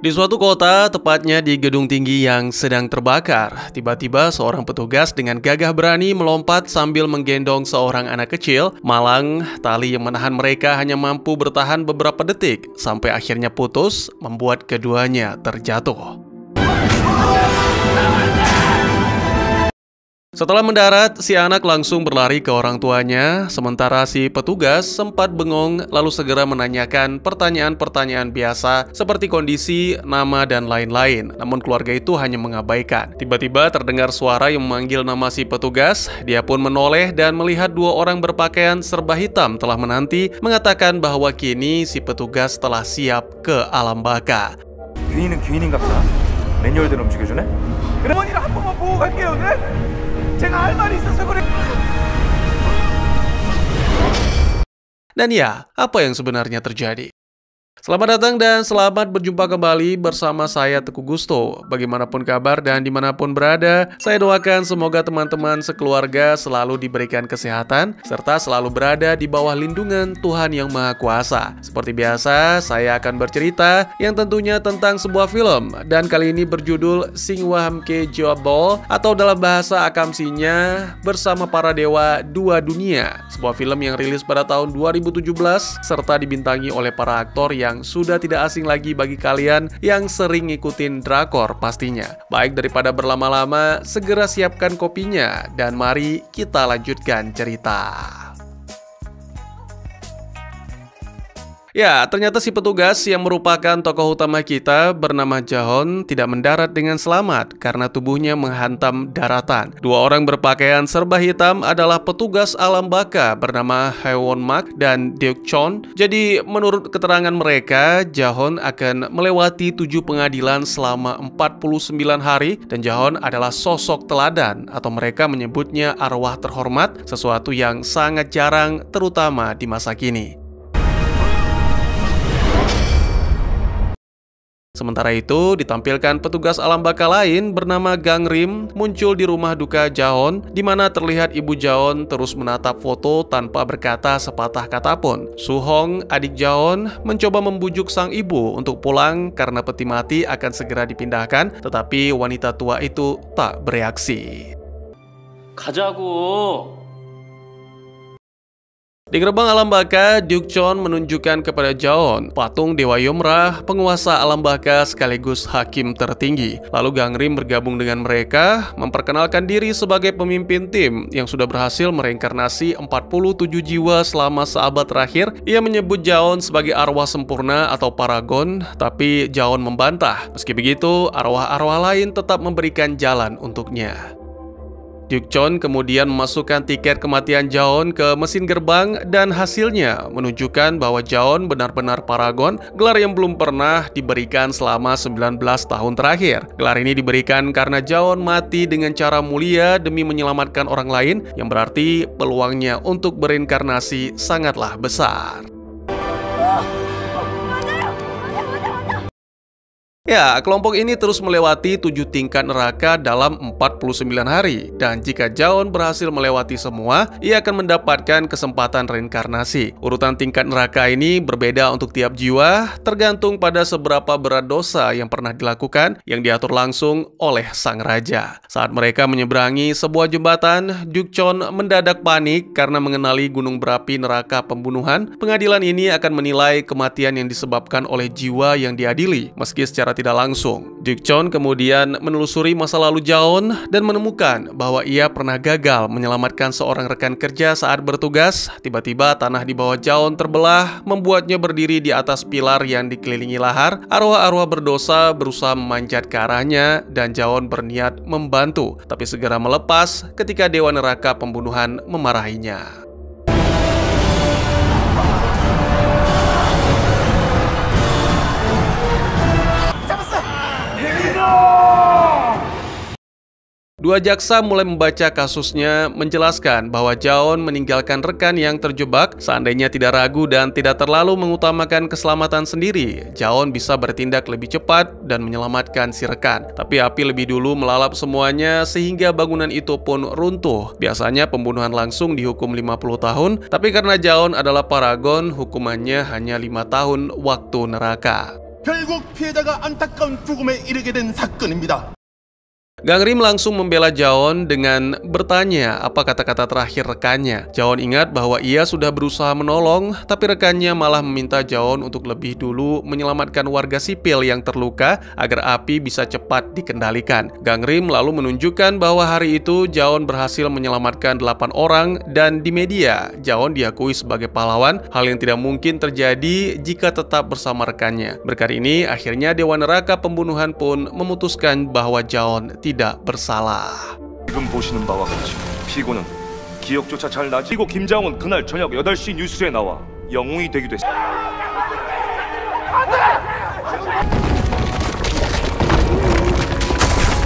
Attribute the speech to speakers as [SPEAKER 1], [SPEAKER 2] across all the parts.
[SPEAKER 1] Di suatu kota, tepatnya di gedung tinggi yang sedang terbakar, tiba-tiba seorang petugas dengan gagah berani melompat sambil menggendong seorang anak kecil. Malang, tali yang menahan mereka hanya mampu bertahan beberapa detik, sampai akhirnya putus, membuat keduanya terjatuh. Setelah mendarat, si anak langsung berlari ke orang tuanya, sementara si petugas sempat bengong lalu segera menanyakan pertanyaan-pertanyaan biasa seperti kondisi, nama, dan lain-lain. Namun keluarga itu hanya mengabaikan. Tiba-tiba terdengar suara yang memanggil nama si petugas. Dia pun menoleh dan melihat dua orang berpakaian serba hitam telah menanti, mengatakan bahwa kini si petugas telah siap ke alam baka.
[SPEAKER 2] 귀인은 귀인인갑다. 매뉴얼대로 움직여주네. 어머니를 한 번만 보고 갈게요. 그래? 제가 할 말이 있어서 그래.
[SPEAKER 1] Dan ya, apa yang sebenarnya terjadi? Selamat datang dan selamat berjumpa kembali bersama saya Teguh Gusto. Bagaimanapun kabar dan dimanapun berada, saya doakan semoga teman-teman sekeluarga selalu diberikan kesehatan, serta selalu berada di bawah lindungan Tuhan Yang Maha Kuasa. Seperti biasa, saya akan bercerita yang tentunya tentang sebuah film, dan kali ini berjudul Singwa Hamke Jeobol, atau dalam bahasa akamsinya, Bersama Para Dewa Dua Dunia. Sebuah film yang rilis pada tahun 2017, serta dibintangi oleh para aktor yang sudah tidak asing lagi bagi kalian yang sering ngikutin drakor pastinya. Baik daripada berlama-lama, segera siapkan kopinya dan mari kita lanjutkan cerita. Ya, ternyata si petugas yang merupakan tokoh utama kita bernama Jahon tidak mendarat dengan selamat karena tubuhnya menghantam daratan. Dua orang berpakaian serba hitam adalah petugas alam baka bernama Haewon Mak dan Deok Chon. Jadi menurut keterangan mereka, Jahon akan melewati 7 pengadilan selama 49 hari dan Jahon adalah sosok teladan atau mereka menyebutnya arwah terhormat, sesuatu yang sangat jarang terutama di masa kini. Sementara itu, ditampilkan petugas alam baka lain bernama Gang Rim muncul di rumah duka Jahon, di mana terlihat ibu Jahon terus menatap foto tanpa berkata sepatah kata pun. Suhong, adik Jahon, mencoba membujuk sang ibu untuk pulang karena peti mati akan segera dipindahkan, tetapi wanita tua itu tak bereaksi.
[SPEAKER 3] 가자고.
[SPEAKER 1] Di gerbang alam baka, Deok Chon menunjukkan kepada Jahon patung Dewa Yomrah, penguasa alam baka sekaligus hakim tertinggi. Lalu Gang Rim bergabung dengan mereka, memperkenalkan diri sebagai pemimpin tim yang sudah berhasil mereinkarnasi 47 jiwa selama seabad terakhir. Ia menyebut Jahon sebagai arwah sempurna atau paragon, tapi Jahon membantah. Meski begitu, arwah-arwah lain tetap memberikan jalan untuknya. Deok Chon kemudian memasukkan tiket kematian Jahon ke mesin gerbang dan hasilnya menunjukkan bahwa Jahon benar-benar paragon, gelar yang belum pernah diberikan selama 19 tahun terakhir. Gelar ini diberikan karena Jahon mati dengan cara mulia demi menyelamatkan orang lain, yang berarti peluangnya untuk berinkarnasi sangatlah besar. Ya, kelompok ini terus melewati 7 tingkat neraka dalam 49 hari. Dan jika Jahon berhasil melewati semua, ia akan mendapatkan kesempatan reinkarnasi. Urutan tingkat neraka ini berbeda untuk tiap jiwa, tergantung pada seberapa berat dosa yang pernah dilakukan, yang diatur langsung oleh sang raja. Saat mereka menyeberangi sebuah jembatan, Deok Chon mendadak panik karena mengenali gunung berapi neraka pembunuhan. Pengadilan ini akan menilai kematian yang disebabkan oleh jiwa yang diadili, meski secara tidak langsung. Deok Chon kemudian menelusuri masa lalu Jahon dan menemukan bahwa ia pernah gagal menyelamatkan seorang rekan kerja saat bertugas. Tiba-tiba tanah di bawah Jahon terbelah, membuatnya berdiri di atas pilar yang dikelilingi lahar. Arwah-arwah berdosa berusaha memanjat ke arahnya dan Jahon berniat membantu, tapi segera melepas ketika Dewa Neraka Pembunuhan memarahinya. Dua jaksa mulai membaca kasusnya, menjelaskan bahwa Jahon meninggalkan rekan yang terjebak. Seandainya tidak ragu dan tidak terlalu mengutamakan keselamatan sendiri, Jahon bisa bertindak lebih cepat dan menyelamatkan si rekan. Tapi api lebih dulu melalap semuanya sehingga bangunan itu pun runtuh. Biasanya pembunuhan langsung dihukum 50 tahun, tapi karena Jahon adalah paragon, hukumannya hanya 5 tahun waktu neraka.
[SPEAKER 3] 결국 피해자가 안타까운 죽음에 이르게 된 사건입니다.
[SPEAKER 1] Gangrim langsung membela Jaon dengan bertanya apa kata-kata terakhir rekannya. Jaon ingat bahwa ia sudah berusaha menolong, tapi rekannya malah meminta Jaon untuk lebih dulu menyelamatkan warga sipil yang terluka agar api bisa cepat dikendalikan. Gangrim lalu menunjukkan bahwa hari itu Jaon berhasil menyelamatkan 8 orang dan di media Jaon diakui sebagai pahlawan, hal yang tidak mungkin terjadi jika tetap bersama rekannya. Berkat ini akhirnya Dewan Neraka Pembunuhan pun memutuskan bahwa Jaon tidak bersalah.
[SPEAKER 2] 지금 보시는 바와 같이 피고는 기억조차 잘 나지. 그리고 김장훈 그날 저녁 8시 뉴스에 나와 영웅이 되기도 했습니다.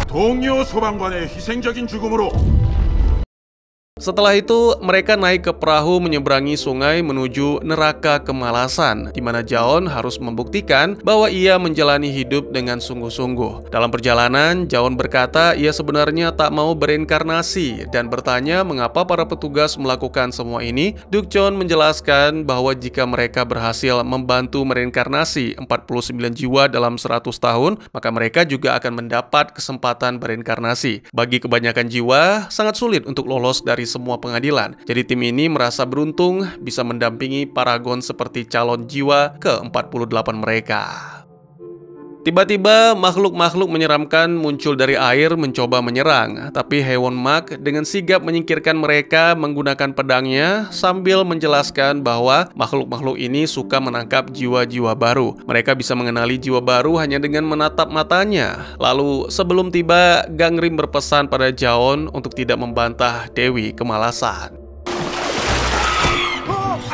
[SPEAKER 3] 동료 소방관의 희생적인 죽음으로
[SPEAKER 1] Setelah itu, mereka naik ke perahu menyeberangi sungai menuju neraka kemalasan, di mana Jaon harus membuktikan bahwa ia menjalani hidup dengan sungguh-sungguh. Dalam perjalanan, Jaon berkata ia sebenarnya tak mau bereinkarnasi dan bertanya mengapa para petugas melakukan semua ini. Dukchon menjelaskan bahwa jika mereka berhasil membantu mereinkarnasi 49 jiwa dalam 100 tahun, maka mereka juga akan mendapat kesempatan bereinkarnasi. Bagi kebanyakan jiwa, sangat sulit untuk lolos dari semua pengadilan. Jadi tim ini merasa beruntung bisa mendampingi paragon seperti calon jiwa ke-48 mereka. Tiba-tiba makhluk-makhluk menyeramkan muncul dari air mencoba menyerang, tapi Haewon Mak dengan sigap menyingkirkan mereka menggunakan pedangnya sambil menjelaskan bahwa makhluk-makhluk ini suka menangkap jiwa-jiwa baru. Mereka bisa mengenali jiwa baru hanya dengan menatap matanya. Lalu sebelum tiba, Gangrim berpesan pada Jaon untuk tidak membantah Dewi Kemalasan.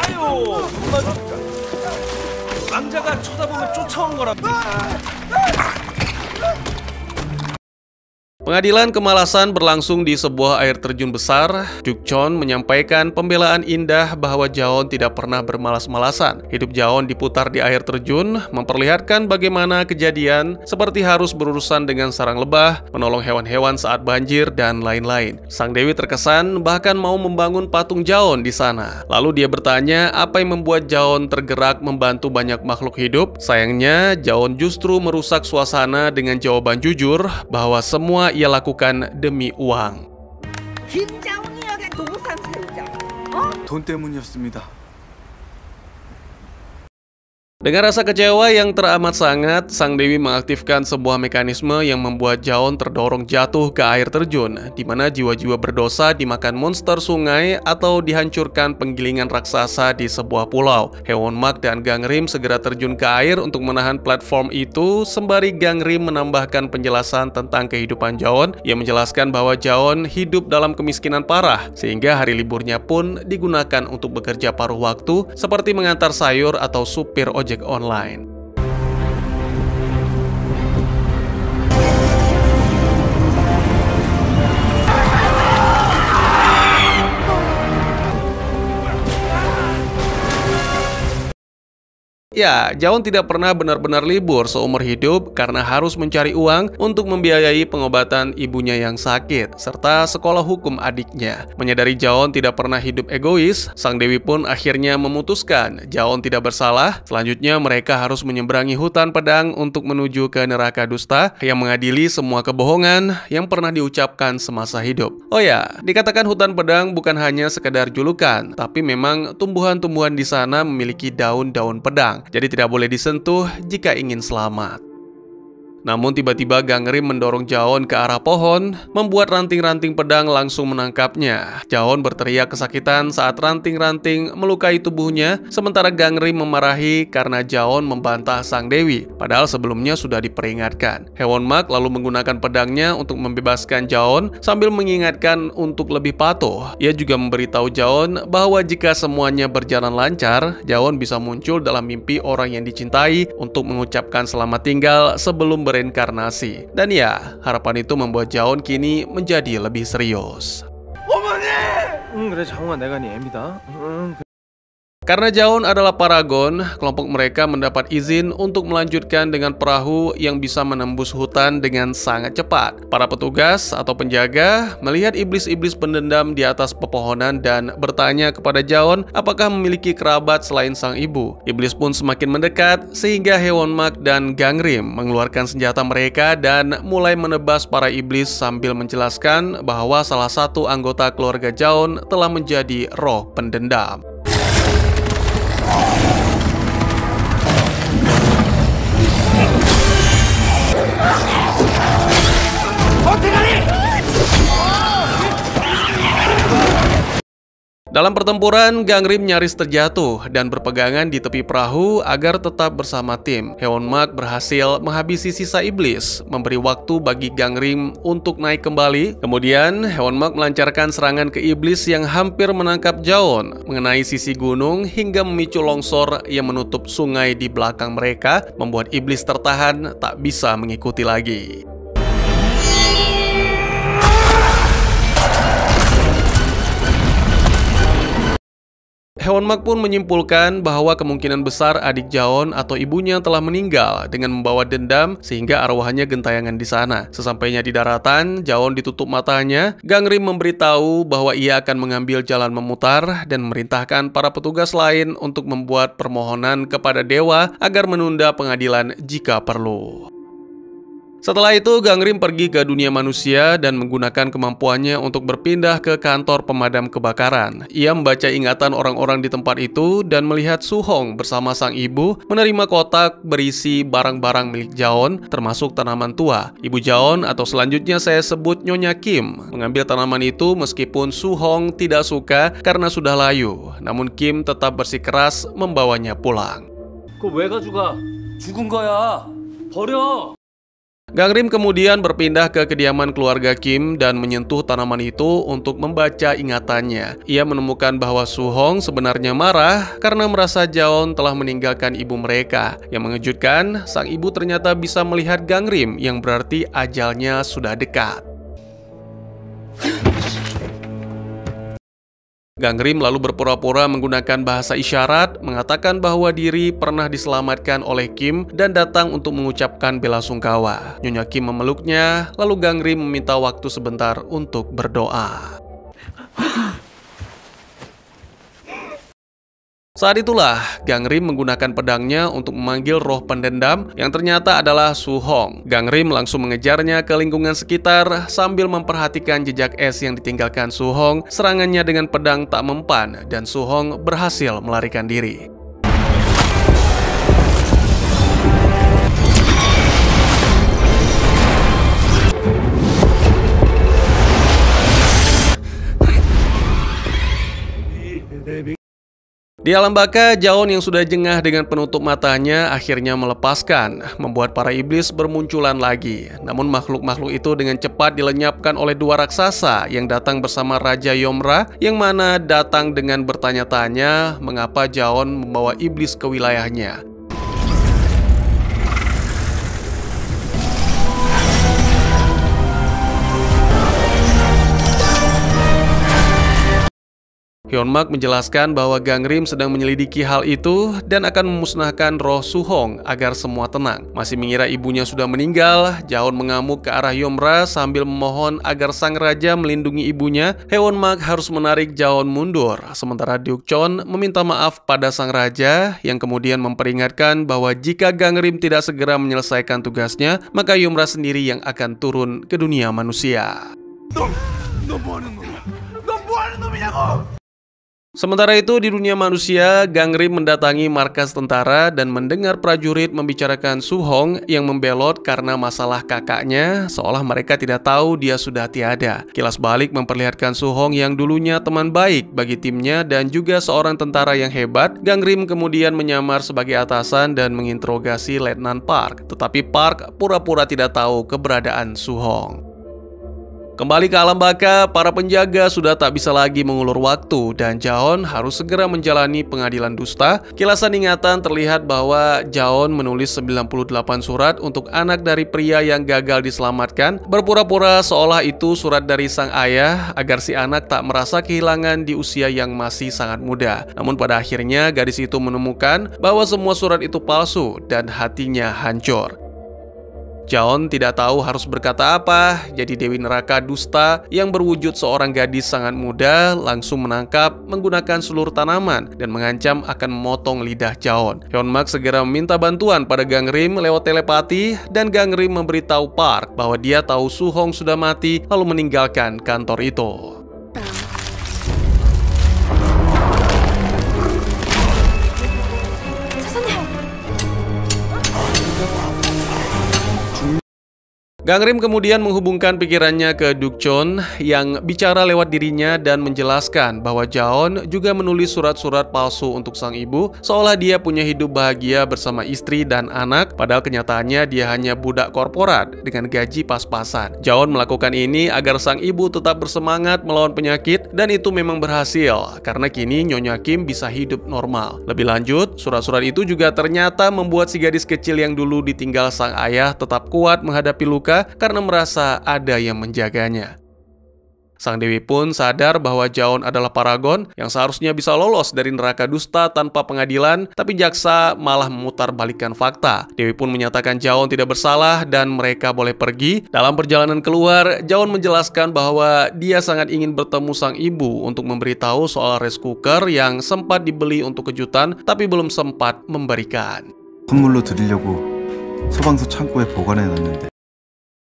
[SPEAKER 2] 아유, 왕자가 쳐다보면 쫓아온 거라.
[SPEAKER 1] Pengadilan Kemalasan berlangsung di sebuah air terjun besar. Dukchon menyampaikan pembelaan indah bahwa Jaon tidak pernah bermalas-malasan. Hidup Jaon diputar di air terjun, memperlihatkan bagaimana kejadian seperti harus berurusan dengan sarang lebah, menolong hewan-hewan saat banjir, dan lain-lain. Sang Dewi terkesan bahkan mau membangun patung Jaon di sana. Lalu dia bertanya apa yang membuat Jaon tergerak membantu banyak makhluk hidup. Sayangnya, Jaon justru merusak suasana dengan jawaban jujur bahwa semua ia lakukan demi uang.
[SPEAKER 4] 김자훈이에게 동상 세우자.
[SPEAKER 2] 돈 때문이었습니다.
[SPEAKER 1] Dengan rasa kecewa yang teramat sangat, Sang Dewi mengaktifkan sebuah mekanisme yang membuat Jaon terdorong jatuh ke air terjun, di mana jiwa-jiwa berdosa dimakan monster sungai atau dihancurkan penggilingan raksasa di sebuah pulau. Haewon Mak dan Gangrim segera terjun ke air untuk menahan platform itu, sembari Gangrim menambahkan penjelasan tentang kehidupan Jaon. Ia menjelaskan bahwa Jaon hidup dalam kemiskinan parah, sehingga hari liburnya pun digunakan untuk bekerja paruh waktu, seperti mengantar sayur atau supir ojek online. Ya, Jaon tidak pernah benar-benar libur seumur hidup karena harus mencari uang untuk membiayai pengobatan ibunya yang sakit, serta sekolah hukum adiknya. Menyadari Jaon tidak pernah hidup egois, Sang Dewi pun akhirnya memutuskan Jaon tidak bersalah. Selanjutnya mereka harus menyeberangi hutan pedang untuk menuju ke neraka dusta yang mengadili semua kebohongan yang pernah diucapkan semasa hidup. Oh ya, dikatakan hutan pedang bukan hanya sekedar julukan, tapi memang tumbuhan-tumbuhan di sana memiliki daun-daun pedang. Jadi tidak boleh disentuh jika ingin selamat. Namun tiba-tiba Gangrim mendorong Jaon ke arah pohon, membuat ranting-ranting pedang langsung menangkapnya. Jaon berteriak kesakitan saat ranting-ranting melukai tubuhnya, sementara Gangrim memarahi karena Jaon membantah Sang Dewi, padahal sebelumnya sudah diperingatkan. Haewon Mak lalu menggunakan pedangnya untuk membebaskan Jaon sambil mengingatkan untuk lebih patuh. Ia juga memberitahu Jaon bahwa jika semuanya berjalan lancar, Jaon bisa muncul dalam mimpi orang yang dicintai untuk mengucapkan selamat tinggal sebelum reinkarnasi. Dan ya, harapan itu membuat Jaon kini menjadi lebih serius.
[SPEAKER 2] 그래 장훈아 내가 네 애입니다.
[SPEAKER 1] Karena Jaon adalah paragon, kelompok mereka mendapat izin untuk melanjutkan dengan perahu yang bisa menembus hutan dengan sangat cepat. Para petugas atau penjaga melihat iblis-iblis pendendam di atas pepohonan dan bertanya kepada Jaon apakah memiliki kerabat selain sang ibu. Iblis pun semakin mendekat sehingga Haewonmak dan Gangrim mengeluarkan senjata mereka dan mulai menebas para iblis sambil menjelaskan bahwa salah satu anggota keluarga Jaon telah menjadi roh pendendam. Dalam pertempuran, Gangrim nyaris terjatuh dan berpegangan di tepi perahu agar tetap bersama tim. Haewonmak berhasil menghabisi sisa iblis, memberi waktu bagi Gangrim untuk naik kembali. Kemudian, Haewonmak melancarkan serangan ke iblis yang hampir menangkap Jaon, mengenai sisi gunung hingga memicu longsor yang menutup sungai di belakang mereka, membuat iblis tertahan tak bisa mengikuti lagi. Haewonmak pun menyimpulkan bahwa kemungkinan besar adik Jaon atau ibunya telah meninggal dengan membawa dendam sehingga arwahnya gentayangan di sana. Sesampainya di daratan, Jaon ditutup matanya. Gangrim memberitahu bahwa ia akan mengambil jalan memutar dan memerintahkan para petugas lain untuk membuat permohonan kepada dewa agar menunda pengadilan jika perlu. Setelah itu, Gangrim pergi ke dunia manusia dan menggunakan kemampuannya untuk berpindah ke kantor pemadam kebakaran. Ia membaca ingatan orang-orang di tempat itu dan melihat Suhong bersama sang ibu menerima kotak berisi barang-barang milik Jaon, termasuk tanaman tua. Ibu Jaon, atau selanjutnya saya sebut Nyonya Kim, mengambil tanaman itu meskipun Suhong tidak suka karena sudah layu. Namun Kim tetap bersikeras membawanya pulang.
[SPEAKER 5] 그거 왜 가져가? 죽은 거야. 버려.
[SPEAKER 1] Gangrim kemudian berpindah ke kediaman keluarga Kim dan menyentuh tanaman itu untuk membaca ingatannya. Ia menemukan bahwa Suhong sebenarnya marah karena merasa Jaon telah meninggalkan ibu mereka. Yang mengejutkan, sang ibu ternyata bisa melihat Gangrim, yang berarti ajalnya sudah dekat. Gangrim lalu berpura-pura menggunakan bahasa isyarat, mengatakan bahwa diri pernah diselamatkan oleh Kim dan datang untuk mengucapkan bela sungkawa. Nyonya Kim memeluknya, lalu Gangrim meminta waktu sebentar untuk berdoa. Saat itulah, Gangrim menggunakan pedangnya untuk memanggil roh pendendam yang ternyata adalah Suhong. Gangrim langsung mengejarnya ke lingkungan sekitar sambil memperhatikan jejak es yang ditinggalkan Suhong. Serangannya dengan pedang tak mempan dan Suhong berhasil melarikan diri. Di alam baka, Jaon yang sudah jengah dengan penutup matanya akhirnya melepaskan, membuat para iblis bermunculan lagi. Namun makhluk-makhluk itu dengan cepat dilenyapkan oleh dua raksasa yang datang bersama Raja Yomra, yang mana datang dengan bertanya-tanya mengapa Jaon membawa iblis ke wilayahnya. Haewonmak menjelaskan bahwa Gangrim sedang menyelidiki hal itu dan akan memusnahkan roh Suhong agar semua tenang. Masih mengira ibunya sudah meninggal, Jaon mengamuk ke arah Yomra sambil memohon agar sang raja melindungi ibunya. Haewonmak harus menarik Jaon mundur, sementara Deokchon meminta maaf pada sang raja yang kemudian memperingatkan bahwa jika Gangrim tidak segera menyelesaikan tugasnya, maka Yomra sendiri yang akan turun ke dunia manusia. Sementara itu, di dunia manusia, Gangrim mendatangi markas tentara dan mendengar prajurit membicarakan Suhong yang membelot karena masalah kakaknya, seolah mereka tidak tahu dia sudah tiada. Kilas balik memperlihatkan Suhong yang dulunya teman baik bagi timnya dan juga seorang tentara yang hebat. Gangrim kemudian menyamar sebagai atasan dan menginterogasi Letnan Park, tetapi Park pura-pura tidak tahu keberadaan Suhong. Kembali ke alam baka, para penjaga sudah tak bisa lagi mengulur waktu dan Jaon harus segera menjalani pengadilan dusta. Kilasan ingatan terlihat bahwa Jaon menulis 98 surat untuk anak dari pria yang gagal diselamatkan, berpura-pura seolah itu surat dari sang ayah agar si anak tak merasa kehilangan di usia yang masih sangat muda. Namun pada akhirnya gadis itu menemukan bahwa semua surat itu palsu dan hatinya hancur. Jaon tidak tahu harus berkata apa, jadi Dewi Neraka dusta yang berwujud seorang gadis sangat muda langsung menangkap menggunakan seluruh tanaman dan mengancam akan memotong lidah Jaon. Hyunmak segera meminta bantuan pada Gangrim lewat telepati dan Gangrim memberitahu Park bahwa dia tahu Suhong sudah mati lalu meninggalkan kantor itu. Gangrim kemudian menghubungkan pikirannya ke Dukchon yang bicara lewat dirinya dan menjelaskan bahwa Jaon juga menulis surat-surat palsu untuk sang ibu seolah dia punya hidup bahagia bersama istri dan anak, padahal kenyataannya dia hanya budak korporat dengan gaji pas-pasan. Jaon melakukan ini agar sang ibu tetap bersemangat melawan penyakit dan itu memang berhasil karena kini Nyonya Kim bisa hidup normal. Lebih lanjut, surat-surat itu juga ternyata membuat si gadis kecil yang dulu ditinggal sang ayah tetap kuat menghadapi luka karena merasa ada yang menjaganya. Sang Dewi pun sadar bahwa Jaon adalah paragon yang seharusnya bisa lolos dari neraka dusta tanpa pengadilan, tapi jaksa malah memutarbalikkan fakta. Dewi pun menyatakan Jaon tidak bersalah dan mereka boleh pergi. Dalam perjalanan keluar, Jaon menjelaskan bahwa dia sangat ingin bertemu sang ibu untuk memberitahu soal rice cooker yang sempat dibeli untuk kejutan, tapi belum sempat memberikan.
[SPEAKER 6] 선물로 드리려고 소방서 창고에 보관해 놨는데.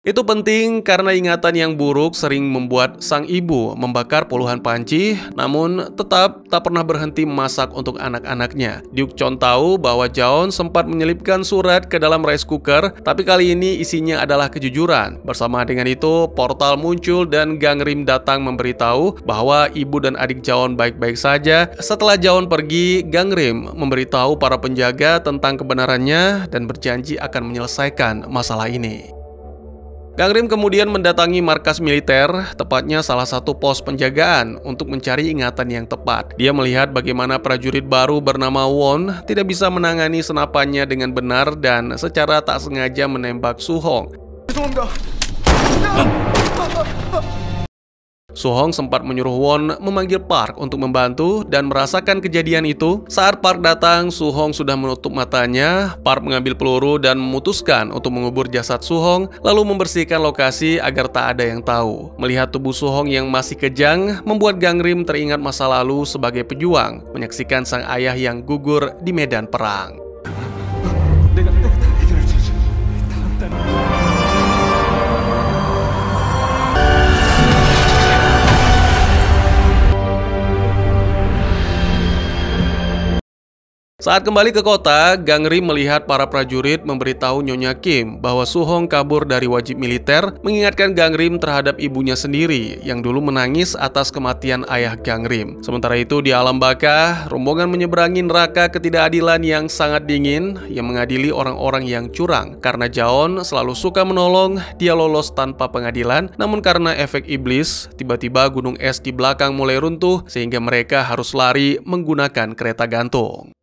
[SPEAKER 1] Itu penting karena ingatan yang buruk sering membuat sang ibu membakar puluhan panci, namun tetap tak pernah berhenti memasak untuk anak-anaknya. Dukchon tahu bahwa Jaon sempat menyelipkan surat ke dalam rice cooker, tapi kali ini isinya adalah kejujuran. Bersama dengan itu, portal muncul dan Gangrim datang memberitahu bahwa ibu dan adik Jaon baik-baik saja. Setelah Jaon pergi, Gangrim memberitahu para penjaga tentang kebenarannya dan berjanji akan menyelesaikan masalah ini. Gangrim kemudian mendatangi markas militer, tepatnya salah satu pos penjagaan, untuk mencari ingatan yang tepat. Dia melihat bagaimana prajurit baru bernama Won tidak bisa menangani senapannya dengan benar dan secara tak sengaja menembak Suhong. Suhong sempat menyuruh Won memanggil Park untuk membantu dan merasakan kejadian itu. Saat Park datang, Suhong sudah menutup matanya. Park mengambil peluru dan memutuskan untuk mengubur jasad Suhong, lalu membersihkan lokasi agar tak ada yang tahu. Melihat tubuh Suhong yang masih kejang, membuat Gangrim teringat masa lalu sebagai pejuang, menyaksikan sang ayah yang gugur di medan perang. Saat kembali ke kota, Gangrim melihat para prajurit memberitahu Nyonya Kim bahwa Suhong kabur dari wajib militer, mengingatkan Gangrim terhadap ibunya sendiri yang dulu menangis atas kematian ayah Gangrim. Sementara itu di alam baka, rombongan menyeberangi neraka ketidakadilan yang sangat dingin yang mengadili orang-orang yang curang. Karena Jaon selalu suka menolong, dia lolos tanpa pengadilan, namun karena efek iblis, tiba-tiba gunung es di belakang mulai runtuh sehingga mereka harus lari menggunakan kereta gantung.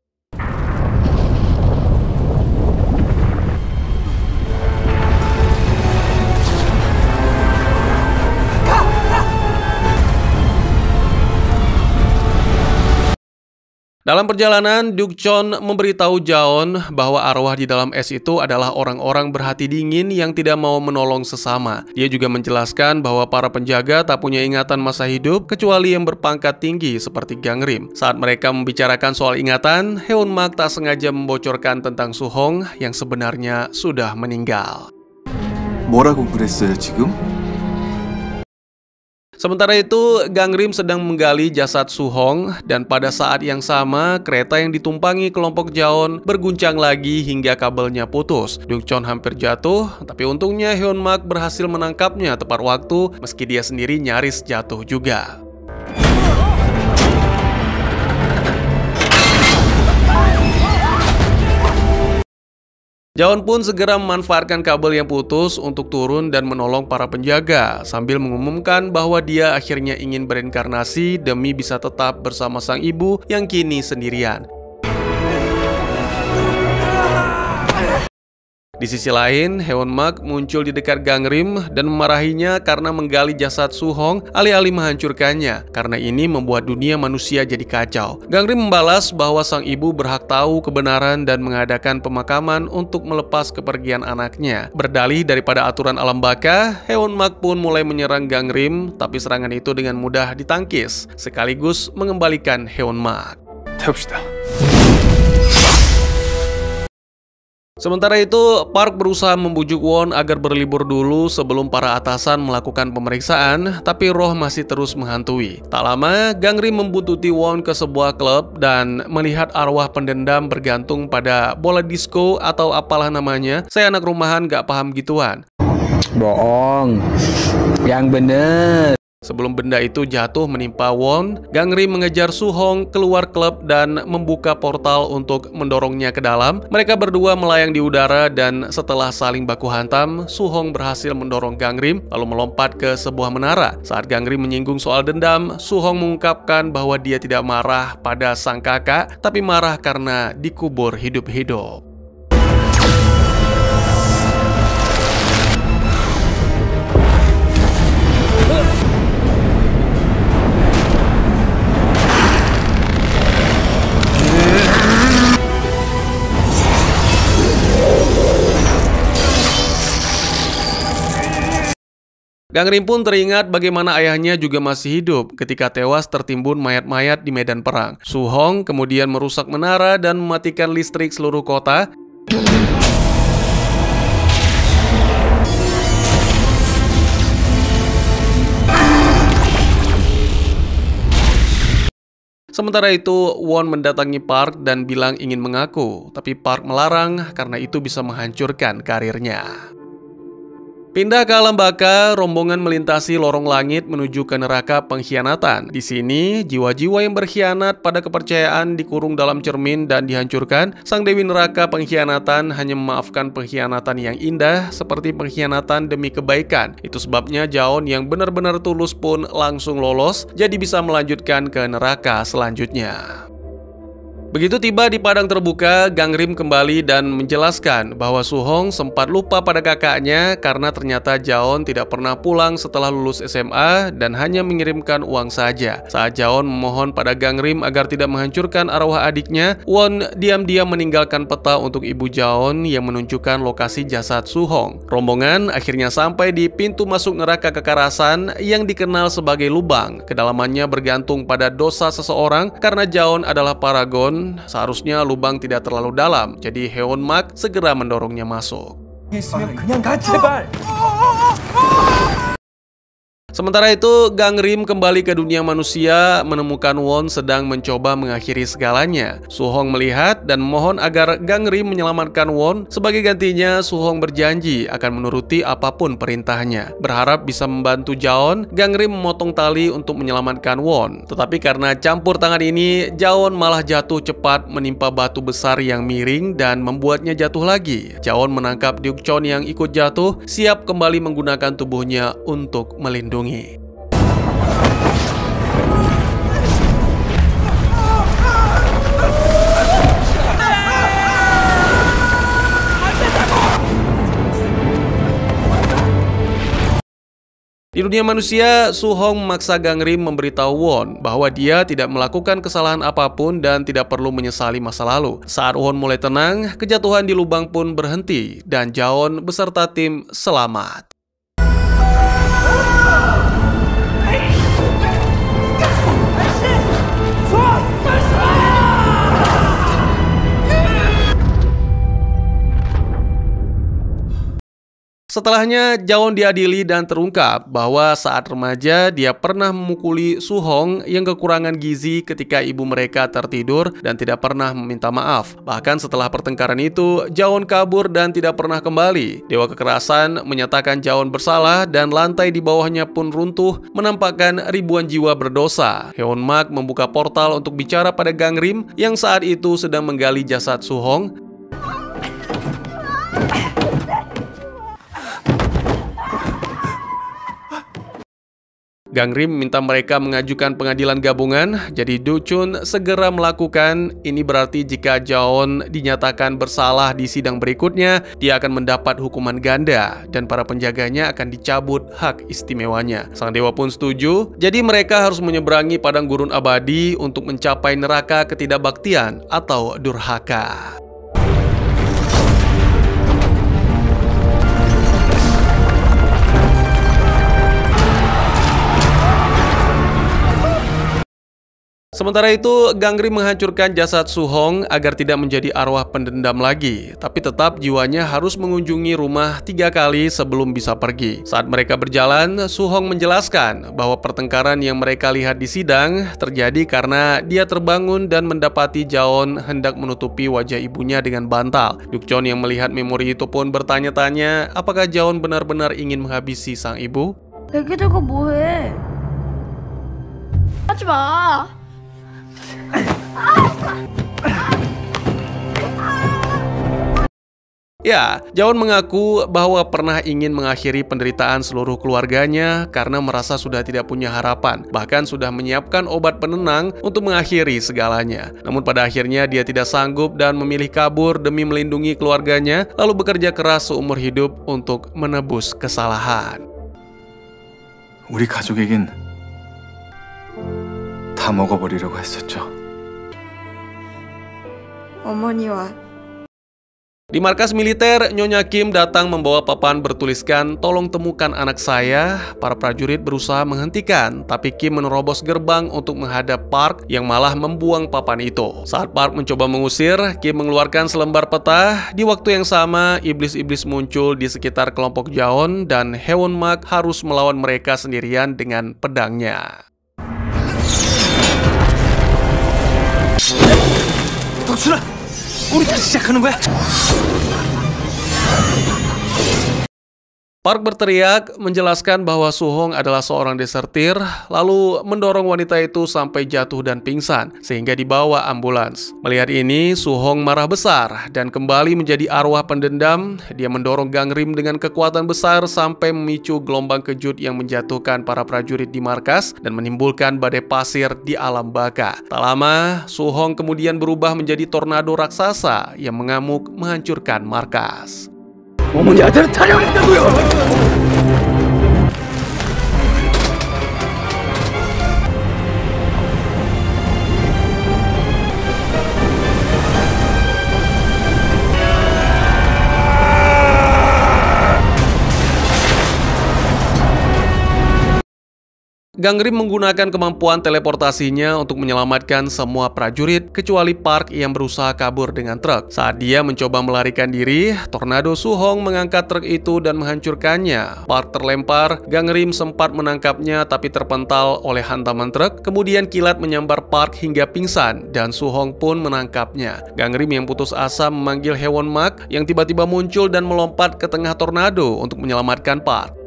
[SPEAKER 1] Dalam perjalanan, Dukchon memberitahu Jaon bahwa arwah di dalam es itu adalah orang-orang berhati dingin yang tidak mau menolong sesama. Dia juga menjelaskan bahwa para penjaga tak punya ingatan masa hidup kecuali yang berpangkat tinggi seperti Gangrim. Saat mereka membicarakan soal ingatan, Hyunmak tak sengaja membocorkan tentang Suhong yang sebenarnya sudah meninggal.
[SPEAKER 6] 뭐라고 그랬어요 지금?
[SPEAKER 1] Sementara itu, Gangrim sedang menggali jasad Suhong dan pada saat yang sama, kereta yang ditumpangi kelompok Jaon berguncang lagi hingga kabelnya putus. Dukchon hampir jatuh, tapi untungnya Hyunmak berhasil menangkapnya tepat waktu meski dia sendiri nyaris jatuh juga. Jaon pun segera memanfaatkan kabel yang putus untuk turun dan menolong para penjaga, sambil mengumumkan bahwa dia akhirnya ingin bereinkarnasi demi bisa tetap bersama sang ibu yang kini sendirian. Di sisi lain, Haeunmak muncul di dekat Gangrim dan memarahinya karena menggali jasad Suhong alih-alih menghancurkannya, karena ini membuat dunia manusia jadi kacau. Gangrim membalas bahwa sang ibu berhak tahu kebenaran dan mengadakan pemakaman untuk melepas kepergian anaknya. Berdalih daripada aturan alam baka, Haeunmak pun mulai menyerang Gangrim, tapi serangan itu dengan mudah ditangkis, sekaligus mengembalikan Haeunmak.
[SPEAKER 2] 태웁시다.
[SPEAKER 1] Sementara itu, Park berusaha membujuk Won agar berlibur dulu sebelum para atasan melakukan pemeriksaan, tapi roh masih terus menghantui. Tak lama, Gangrim membuntuti Won ke sebuah klub dan melihat arwah pendendam bergantung pada bola disco atau apalah namanya. Saya anak rumahan gak paham gituan.
[SPEAKER 7] Bohong, yang bener.
[SPEAKER 1] Sebelum benda itu jatuh menimpa Won, Gangrim mengejar Suhong keluar klub dan membuka portal untuk mendorongnya ke dalam. Mereka berdua melayang di udara dan setelah saling baku hantam, Suhong berhasil mendorong Gangrim lalu melompat ke sebuah menara. Saat Gangrim menyinggung soal dendam, Suhong mengungkapkan bahwa dia tidak marah pada sang kakak, tapi marah karena dikubur hidup-hidup. Gangrim pun teringat bagaimana ayahnya juga masih hidup ketika tewas tertimbun mayat-mayat di medan perang. Suhong kemudian merusak menara dan mematikan listrik seluruh kota. Sementara itu, Won mendatangi Park dan bilang ingin mengaku, tapi Park melarang karena itu bisa menghancurkan karirnya. Pindah ke alam baka, rombongan melintasi lorong langit menuju ke neraka pengkhianatan. Di sini, jiwa-jiwa yang berkhianat pada kepercayaan dikurung dalam cermin dan dihancurkan. Sang dewi neraka pengkhianatan hanya memaafkan pengkhianatan yang indah seperti pengkhianatan demi kebaikan. Itu sebabnya Jaon yang benar-benar tulus pun langsung lolos, jadi bisa melanjutkan ke neraka selanjutnya. Begitu tiba di padang terbuka, Gangrim kembali dan menjelaskan bahwa Suhong sempat lupa pada kakaknya karena ternyata Jaon tidak pernah pulang setelah lulus SMA dan hanya mengirimkan uang saja. Saat Jaon memohon pada Gangrim agar tidak menghancurkan arwah adiknya, Won diam-diam meninggalkan peta untuk ibu Jaon yang menunjukkan lokasi jasad Suhong. Rombongan akhirnya sampai di pintu masuk neraka kekerasan yang dikenal sebagai lubang. Kedalamannya bergantung pada dosa seseorang karena Jaon adalah paragon. Seharusnya lubang tidak terlalu dalam, jadi Haeunmak segera mendorongnya masuk. Sementara itu, Gangrim kembali ke dunia manusia, menemukan Won sedang mencoba mengakhiri segalanya. Suhong melihat dan memohon agar Gangrim menyelamatkan Won. Sebagai gantinya, Suhong berjanji akan menuruti apapun perintahnya. Berharap bisa membantu Jaon, Gangrim memotong tali untuk menyelamatkan Won. Tetapi karena campur tangan ini, Jaon malah jatuh cepat menimpa batu besar yang miring dan membuatnya jatuh lagi. Jaon menangkap Deukcheon yang ikut jatuh, siap kembali menggunakan tubuhnya untuk melindungi. Di dunia manusia, Suhong memaksa Gangrim memberitahu Won bahwa dia tidak melakukan kesalahan apapun dan tidak perlu menyesali masa lalu. Saat Won mulai tenang, kejatuhan di lubang pun berhenti dan Jaon beserta tim selamat. Setelahnya, Jaon diadili dan terungkap bahwa saat remaja dia pernah memukuli Suhong yang kekurangan gizi ketika ibu mereka tertidur dan tidak pernah meminta maaf. Bahkan setelah pertengkaran itu, Jaon kabur dan tidak pernah kembali. Dewa kekerasan menyatakan Jaon bersalah dan lantai di bawahnya pun runtuh, menampakkan ribuan jiwa berdosa. Haeunmak membuka portal untuk bicara pada Gangrim yang saat itu sedang menggali jasad Suhong. Gangrim minta mereka mengajukan pengadilan gabungan, jadi Do Chun segera melakukan. Ini berarti jika Jaon dinyatakan bersalah di sidang berikutnya, dia akan mendapat hukuman ganda dan para penjaganya akan dicabut hak istimewanya. Sang dewa pun setuju, jadi mereka harus menyeberangi padang gurun abadi untuk mencapai neraka ketidakbaktian atau durhaka. Sementara itu, Gangrim menghancurkan jasad Su Hong agar tidak menjadi arwah pendendam lagi, tapi tetap jiwanya harus mengunjungi rumah 3 kali sebelum bisa pergi. Saat mereka berjalan, Su Hong menjelaskan bahwa pertengkaran yang mereka lihat di sidang terjadi karena dia terbangun dan mendapati Jaon hendak menutupi wajah ibunya dengan bantal. Dukchon yang melihat memori itu pun bertanya-tanya apakah Jaon benar-benar ingin menghabisi sang ibu.
[SPEAKER 8] 애기 들고 뭐해? 하지 마.
[SPEAKER 1] Ya, Jaon mengaku bahwa pernah ingin mengakhiri penderitaan seluruh keluarganya karena merasa sudah tidak punya harapan, bahkan sudah menyiapkan obat penenang untuk mengakhiri segalanya. Namun pada akhirnya dia tidak sanggup dan memilih kabur demi melindungi keluarganya, lalu bekerja keras seumur hidup untuk menebus kesalahan.
[SPEAKER 6] 우리 가족에겐 다 먹어버리려고 했었죠.
[SPEAKER 8] 어머니와
[SPEAKER 1] Di markas militer, Nyonya Kim datang membawa papan bertuliskan, "Tolong temukan anak saya." Para prajurit berusaha menghentikan, tapi Kim menerobos gerbang untuk menghadap Park yang malah membuang papan itu. Saat Park mencoba mengusir, Kim mengeluarkan selembar peta. Di waktu yang sama, iblis-iblis muncul di sekitar kelompok Jaon dan Haewon Mak harus melawan mereka sendirian dengan pedangnya.
[SPEAKER 5] 덕순아, 우리 다시 시작하는 거야?
[SPEAKER 1] Park berteriak menjelaskan bahwa Su Hong adalah seorang desertir, lalu mendorong wanita itu sampai jatuh dan pingsan, sehingga dibawa ambulans. Melihat ini, Su Hong marah besar dan kembali menjadi arwah pendendam. Dia mendorong Gangrim dengan kekuatan besar sampai memicu gelombang kejut yang menjatuhkan para prajurit di markas dan menimbulkan badai pasir di alam baka. Tak lama, Su Hong kemudian berubah menjadi tornado raksasa yang mengamuk menghancurkan markas.
[SPEAKER 5] 어머니 아들을 타령했다고요!
[SPEAKER 1] Gangrim menggunakan kemampuan teleportasinya untuk menyelamatkan semua prajurit kecuali Park yang berusaha kabur dengan truk. Saat dia mencoba melarikan diri, tornado Su Hong mengangkat truk itu dan menghancurkannya. Park terlempar, Gangrim sempat menangkapnya tapi terpental oleh hantaman truk. Kemudian kilat menyambar Park hingga pingsan dan Su Hong pun menangkapnya. Gangrim yang putus asa memanggil Haewon Mak yang tiba-tiba muncul dan melompat ke tengah tornado untuk menyelamatkan Park.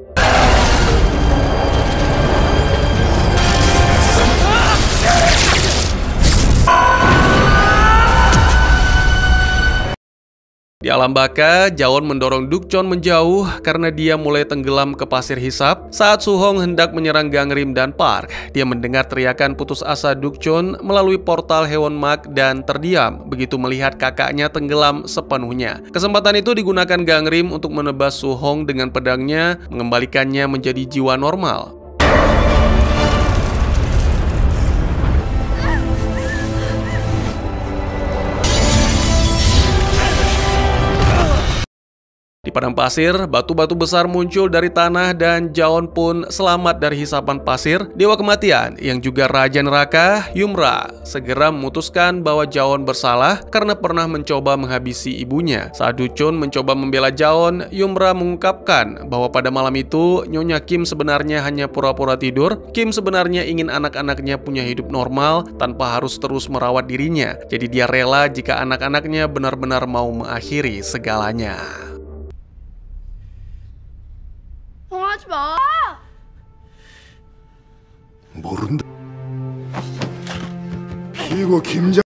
[SPEAKER 1] Di alam baka, Jaon mendorong Dukchon menjauh karena dia mulai tenggelam ke pasir hisap. Saat Su Hong hendak menyerang Gangrim dan Park, dia mendengar teriakan putus asa Dukchon melalui portal Haewon Mak dan terdiam begitu melihat kakaknya tenggelam sepenuhnya. Kesempatan itu digunakan Gangrim untuk menebas Su Hong dengan pedangnya, mengembalikannya menjadi jiwa normal. Di padang pasir, batu-batu besar muncul dari tanah dan Jaon pun selamat dari hisapan pasir. Dewa kematian yang juga Raja Neraka, Yumra, segera memutuskan bahwa Jaon bersalah karena pernah mencoba menghabisi ibunya. Saat Dukchon mencoba membela Jaon, Yumra mengungkapkan bahwa pada malam itu Nyonya Kim sebenarnya hanya pura-pura tidur. Kim sebenarnya ingin anak-anaknya punya hidup normal tanpa harus terus merawat dirinya. Jadi dia rela jika anak-anaknya benar-benar mau mengakhiri segalanya.
[SPEAKER 8] 하지 마.
[SPEAKER 3] 모른다. 피고 김장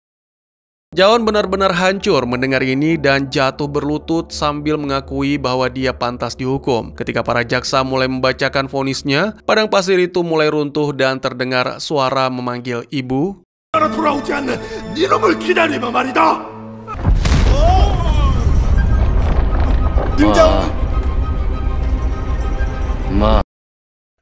[SPEAKER 1] Jaon benar-benar hancur mendengar ini dan jatuh berlutut sambil mengakui bahwa dia pantas dihukum. Ketika para jaksa mulai membacakan vonisnya, padang pasir itu mulai runtuh dan terdengar suara memanggil ibu.
[SPEAKER 3] 돌아오지 않는 이놈을 기다리면 말이다. 김자원.
[SPEAKER 5] Ma.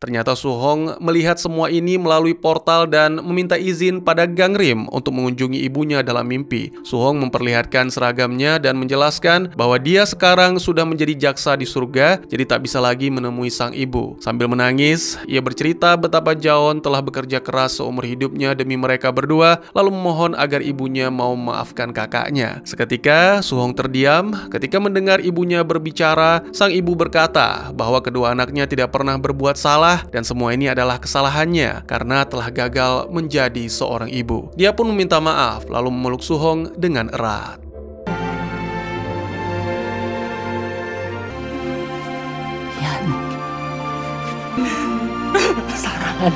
[SPEAKER 1] Ternyata Su-hong melihat semua ini melalui portal dan meminta izin pada Gangrim untuk mengunjungi ibunya dalam mimpi. Su-hong memperlihatkan seragamnya dan menjelaskan bahwa dia sekarang sudah menjadi jaksa di surga, jadi tak bisa lagi menemui sang ibu. Sambil menangis, ia bercerita betapa Jaon telah bekerja keras seumur hidupnya demi mereka berdua, lalu memohon agar ibunya mau memaafkan kakaknya. Seketika, Su-hong terdiam. Ketika mendengar ibunya berbicara, sang ibu berkata bahwa kedua anaknya tidak pernah berbuat salah dan semua ini adalah kesalahannya karena telah gagal menjadi seorang ibu. Dia pun meminta maaf lalu memeluk Su-hong dengan erat.
[SPEAKER 7] Yan. Sarangan.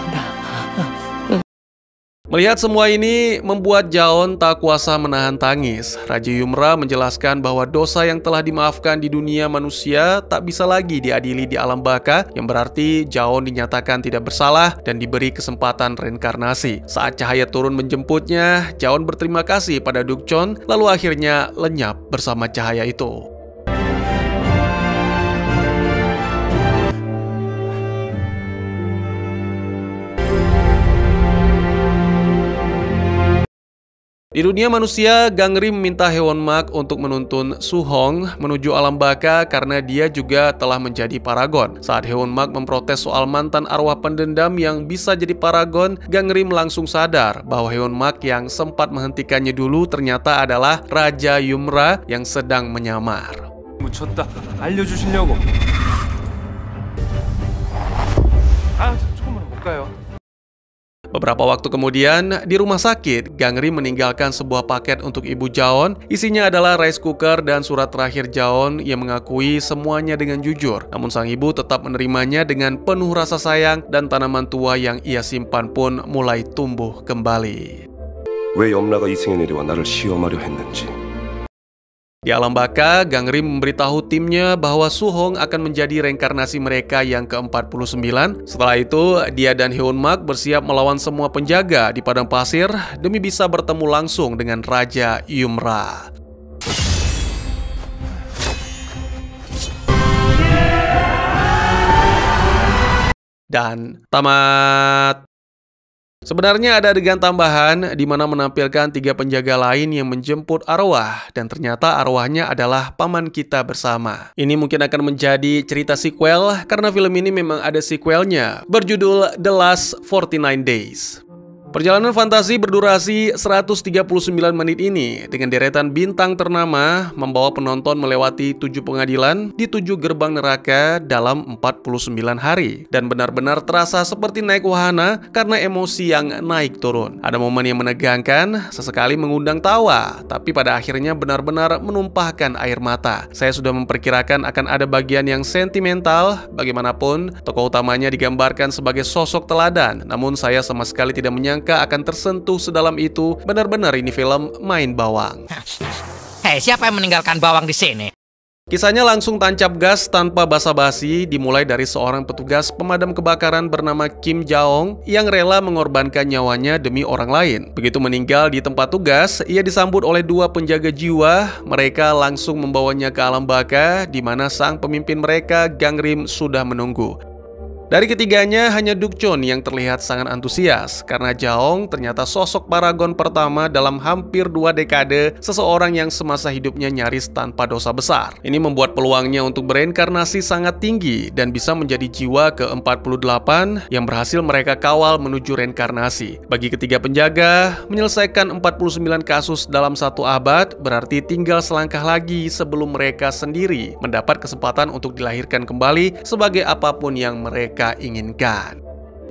[SPEAKER 1] Melihat semua ini membuat Jaon tak kuasa menahan tangis. Raja Yumra menjelaskan bahwa dosa yang telah dimaafkan di dunia manusia tak bisa lagi diadili di alam baka, yang berarti Jaon dinyatakan tidak bersalah dan diberi kesempatan reinkarnasi. Saat cahaya turun menjemputnya, Jaon berterima kasih pada Dukchon, lalu akhirnya lenyap bersama cahaya itu. Di dunia manusia, Gangrim meminta Haewon-mak untuk menuntun Su-hong menuju alam baka karena dia juga telah menjadi paragon. Saat Haewon-mak memprotes soal mantan arwah pendendam yang bisa jadi paragon, Gangrim langsung sadar bahwa Haewon-mak yang sempat menghentikannya dulu ternyata adalah Raja Yumra yang sedang menyamar.
[SPEAKER 2] 묻혔다. 알려주시려고. 조금만 못 가요.
[SPEAKER 1] Beberapa waktu kemudian, di rumah sakit, Gangrim meninggalkan sebuah paket untuk ibu Jaon. Isinya adalah rice cooker dan surat terakhir Jaon yang mengakui semuanya dengan jujur. Namun sang ibu tetap menerimanya dengan penuh rasa sayang dan tanaman tua yang ia simpan pun mulai tumbuh kembali.
[SPEAKER 2] 왜 염라가 이승에 내려와 나를 시험하려 했는지.
[SPEAKER 1] Di alam baka, Gangrim memberitahu timnya bahwa Su-hong akan menjadi reinkarnasi mereka yang ke-49. Setelah itu, dia dan Haewon-mak bersiap melawan semua penjaga di padang pasir demi bisa bertemu langsung dengan Raja Yumra. Dan tamat. Sebenarnya ada adegan tambahan di mana menampilkan 3 penjaga lain yang menjemput arwah dan ternyata arwahnya adalah paman kita bersama. Ini mungkin akan menjadi cerita sequel karena film ini memang ada sequelnya berjudul The Last 49 Days. Perjalanan fantasi berdurasi 139 menit ini dengan deretan bintang ternama membawa penonton melewati 7 pengadilan di 7 gerbang neraka dalam 49 hari. Dan benar-benar terasa seperti naik wahana karena emosi yang naik turun. Ada momen yang menegangkan, sesekali mengundang tawa, tapi pada akhirnya benar-benar menumpahkan air mata. Saya sudah memperkirakan akan ada bagian yang sentimental, bagaimanapun tokoh utamanya digambarkan sebagai sosok teladan. Namun saya sama sekali tidak menyangka akan tersentuh sedalam itu. Benar-benar ini film main bawang.
[SPEAKER 9] Hei, siapa yang meninggalkan bawang di sini?
[SPEAKER 1] Kisahnya langsung tancap gas tanpa basa-basi, dimulai dari seorang petugas pemadam kebakaran bernama Kim Jaong yang rela mengorbankan nyawanya demi orang lain. Begitu meninggal di tempat tugas, ia disambut oleh 2 penjaga jiwa. Mereka langsung membawanya ke alam baka, di mana sang pemimpin mereka, Gangrim, sudah menunggu. Dari ketiganya, hanya Dukchon yang terlihat sangat antusias karena Jaong ternyata sosok paragon pertama dalam hampir 2 dekade, seseorang yang semasa hidupnya nyaris tanpa dosa besar. Ini membuat peluangnya untuk bereinkarnasi sangat tinggi dan bisa menjadi jiwa ke-48 yang berhasil mereka kawal menuju reinkarnasi. Bagi ketiga penjaga, menyelesaikan 49 kasus dalam 1 abad berarti tinggal selangkah lagi sebelum mereka sendiri mendapat kesempatan untuk dilahirkan kembali sebagai apapun yang mereka inginkan.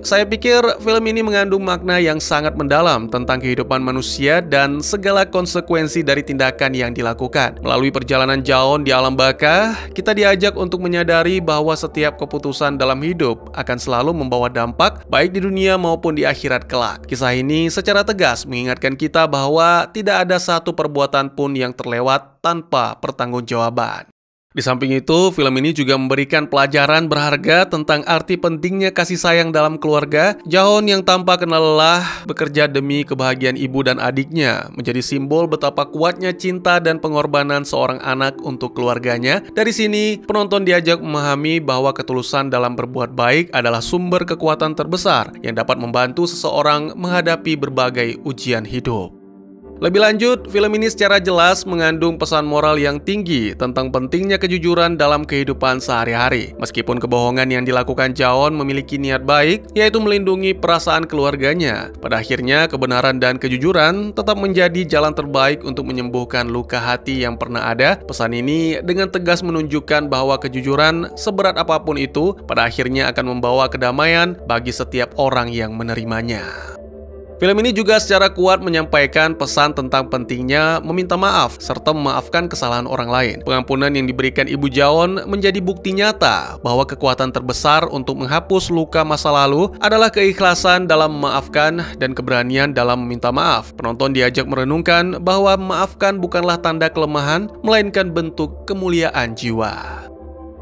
[SPEAKER 1] Saya pikir film ini mengandung makna yang sangat mendalam tentang kehidupan manusia dan segala konsekuensi dari tindakan yang dilakukan. Melalui perjalanan Jaon di alam baka, kita diajak untuk menyadari bahwa setiap keputusan dalam hidup akan selalu membawa dampak baik di dunia maupun di akhirat kelak. Kisah ini secara tegas mengingatkan kita bahwa tidak ada satu perbuatan pun yang terlewat tanpa pertanggungjawaban. Di samping itu, film ini juga memberikan pelajaran berharga tentang arti pentingnya kasih sayang dalam keluarga. Jaon yang tanpa kenal lelah bekerja demi kebahagiaan ibu dan adiknya, menjadi simbol betapa kuatnya cinta dan pengorbanan seorang anak untuk keluarganya. Dari sini, penonton diajak memahami bahwa ketulusan dalam berbuat baik adalah sumber kekuatan terbesar yang dapat membantu seseorang menghadapi berbagai ujian hidup. Lebih lanjut, film ini secara jelas mengandung pesan moral yang tinggi tentang pentingnya kejujuran dalam kehidupan sehari-hari. Meskipun kebohongan yang dilakukan Jaon memiliki niat baik, yaitu melindungi perasaan keluarganya, pada akhirnya kebenaran dan kejujuran tetap menjadi jalan terbaik untuk menyembuhkan luka hati yang pernah ada. Pesan ini dengan tegas menunjukkan bahwa kejujuran, seberat apapun itu, pada akhirnya akan membawa kedamaian bagi setiap orang yang menerimanya. Film ini juga secara kuat menyampaikan pesan tentang pentingnya meminta maaf serta memaafkan kesalahan orang lain. Pengampunan yang diberikan Ibu Jaon menjadi bukti nyata bahwa kekuatan terbesar untuk menghapus luka masa lalu adalah keikhlasan dalam memaafkan dan keberanian dalam meminta maaf. Penonton diajak merenungkan bahwa memaafkan bukanlah tanda kelemahan, melainkan bentuk kemuliaan jiwa.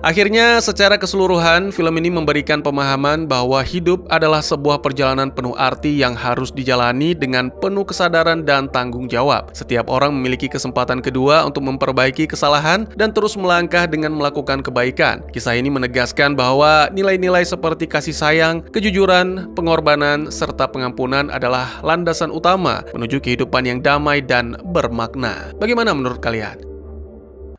[SPEAKER 1] Akhirnya, secara keseluruhan, film ini memberikan pemahaman bahwa hidup adalah sebuah perjalanan penuh arti yang harus dijalani dengan penuh kesadaran dan tanggung jawab. Setiap orang memiliki kesempatan kedua untuk memperbaiki kesalahan dan terus melangkah dengan melakukan kebaikan. Kisah ini menegaskan bahwa nilai-nilai seperti kasih sayang, kejujuran, pengorbanan, serta pengampunan adalah landasan utama menuju kehidupan yang damai dan bermakna. Bagaimana menurut kalian?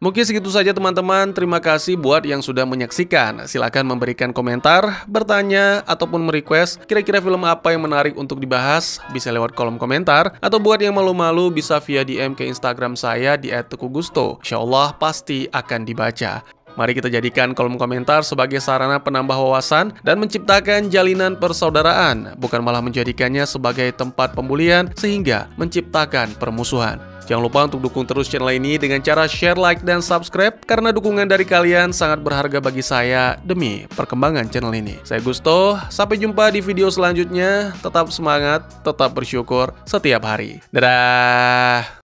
[SPEAKER 1] Mungkin segitu saja teman-teman, terima kasih buat yang sudah menyaksikan. Silahkan memberikan komentar, bertanya, ataupun merequest kira-kira film apa yang menarik untuk dibahas, bisa lewat kolom komentar. Atau buat yang malu-malu bisa via DM ke Instagram saya di @tegugusto. Insyaallah pasti akan dibaca. Mari kita jadikan kolom komentar sebagai sarana penambah wawasan dan menciptakan jalinan persaudaraan, bukan malah menjadikannya sebagai tempat pembulian sehingga menciptakan permusuhan. Jangan lupa untuk dukung terus channel ini dengan cara share, like, dan subscribe, karena dukungan dari kalian sangat berharga bagi saya demi perkembangan channel ini. Saya Gusto, sampai jumpa di video selanjutnya. Tetap semangat, tetap bersyukur setiap hari. Dadah!